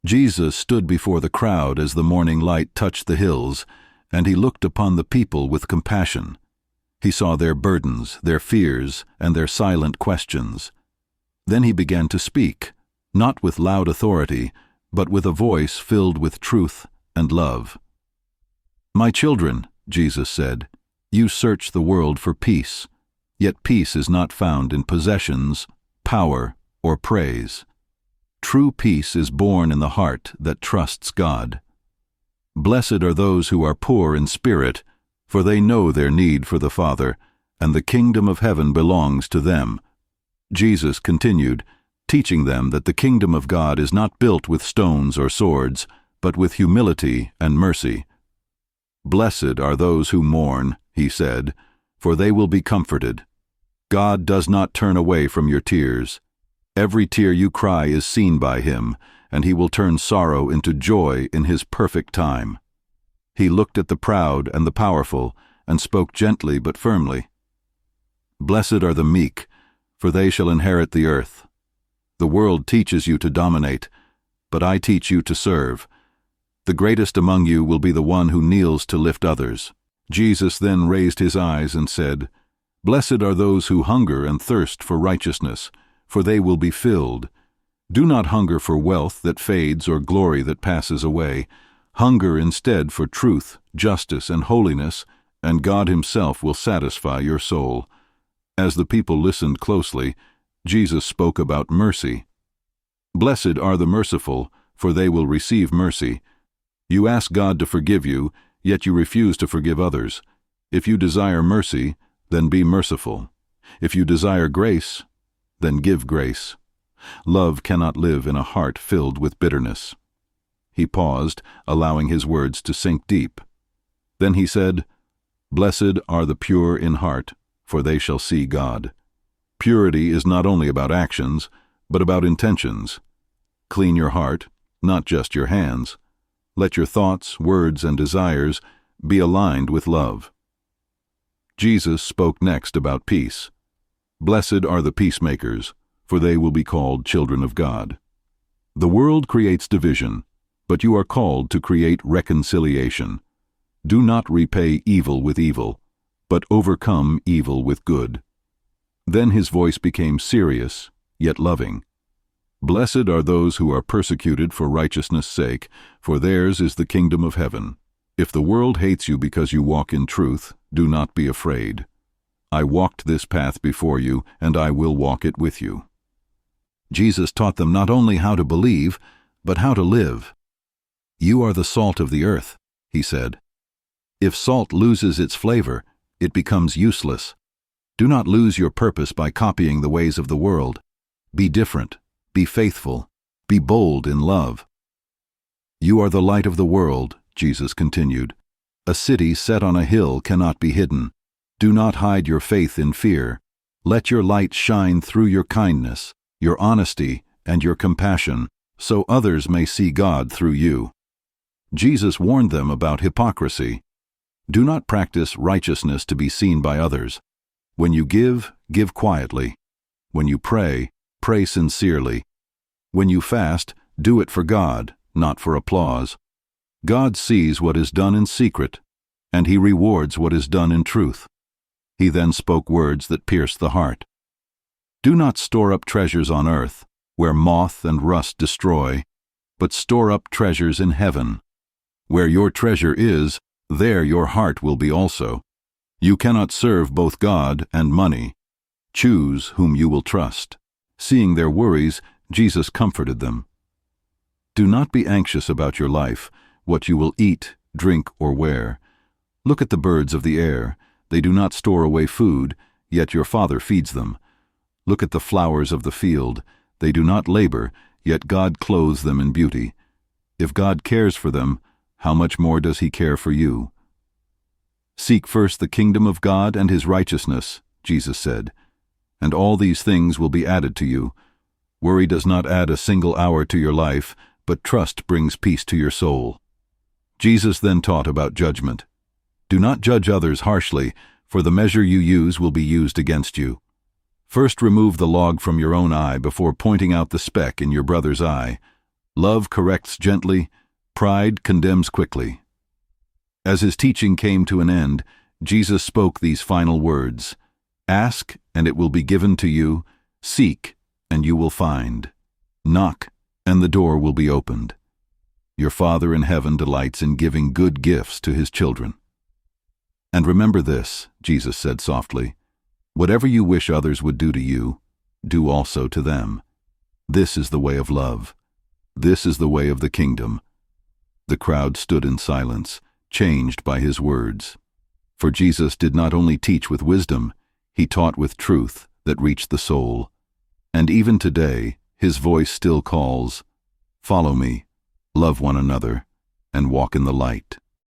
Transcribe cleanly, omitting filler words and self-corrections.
Jesus stood before the crowd as the morning light touched the hills, and he looked upon the people with compassion. He saw their burdens, their fears, and their silent questions. Then he began to speak, not with loud authority, but with a voice filled with truth and love. "My children," Jesus said, "you search the world for peace, yet peace is not found in possessions, power, or praise. True peace is born in the heart that trusts God. Blessed are those who are poor in spirit, for they know their need for the Father, and the kingdom of heaven belongs to them." Jesus continued, teaching them that the kingdom of God is not built with stones or swords, but with humility and mercy. "Blessed are those who mourn," he said, "for they will be comforted. God does not turn away from your tears. Every tear you cry is seen by him, and he will turn sorrow into joy in his perfect time." He looked at the proud and the powerful, and spoke gently but firmly. "Blessed are the meek, for they shall inherit the earth. The world teaches you to dominate, but I teach you to serve. The greatest among you will be the one who kneels to lift others." Jesus then raised his eyes and said, "Blessed are those who hunger and thirst for righteousness, for they will be filled. Do not hunger for wealth that fades or glory that passes away. Hunger instead for truth, justice, and holiness, and God himself will satisfy your soul." As the people listened closely, Jesus spoke about mercy. "Blessed are the merciful, for they will receive mercy. You ask God to forgive you, yet you refuse to forgive others. If you desire mercy, then be merciful. If you desire grace, then give grace. Love cannot live in a heart filled with bitterness." He paused, allowing his words to sink deep. Then he said, "Blessed are the pure in heart, for they shall see God." Purity is not only about actions, but about intentions. Clean your heart, not just your hands. Let your thoughts, words, and desires be aligned with love. Jesus spoke next about peace. "Blessed are the peacemakers, for they will be called children of God." The world creates division, but you are called to create reconciliation. Do not repay evil with evil, but overcome evil with good. Then his voice became serious, yet loving. "Blessed are those who are persecuted for righteousness' sake, for theirs is the kingdom of heaven. If the world hates you because you walk in truth, do not be afraid. I walked this path before you, and I will walk it with you." Jesus taught them not only how to believe, but how to live. "You are the salt of the earth," he said. "If salt loses its flavor, it becomes useless. Do not lose your purpose by copying the ways of the world. Be different, be faithful, be bold in love." "You are the light of the world," Jesus continued. "A city set on a hill cannot be hidden. Do not hide your faith in fear. Let your light shine through your kindness, your honesty, and your compassion, so others may see God through you." Jesus warned them about hypocrisy. Do not practice righteousness to be seen by others. When you give, give quietly. When you pray, pray sincerely. When you fast, do it for God, not for applause. God sees what is done in secret, and he rewards what is done in truth. He then spoke words that pierced the heart. "Do not store up treasures on earth, where moth and rust destroy, but store up treasures in heaven. Where your treasure is, there your heart will be also. You cannot serve both God and money. Choose whom you will trust." Seeing their worries, Jesus comforted them. "Do not be anxious about your life, what you will eat, drink, or wear. Look at the birds of the air. They do not store away food, yet your Father feeds them. Look at the flowers of the field. They do not labor, yet God clothes them in beauty. If God cares for them, how much more does he care for you? Seek first the kingdom of God and his righteousness," Jesus said, "and all these things will be added to you. Worry does not add a single hour to your life, but trust brings peace to your soul." Jesus then taught about judgment. "Do not judge others harshly, for the measure you use will be used against you. First remove the log from your own eye before pointing out the speck in your brother's eye. Love corrects gently, pride condemns quickly. As his teaching came to an end, Jesus spoke these final words: "Ask, and it will be given to you. Seek, and you will find. Knock, and the door will be opened. Your Father in heaven delights in giving good gifts to his children." "And remember this," Jesus said softly, "whatever you wish others would do to you, do also to them. This is the way of love. This is the way of the kingdom." The crowd stood in silence, changed by his words. For Jesus did not only teach with wisdom, he taught with truth that reached the soul. And even today, his voice still calls, "Follow me, love one another, and walk in the light."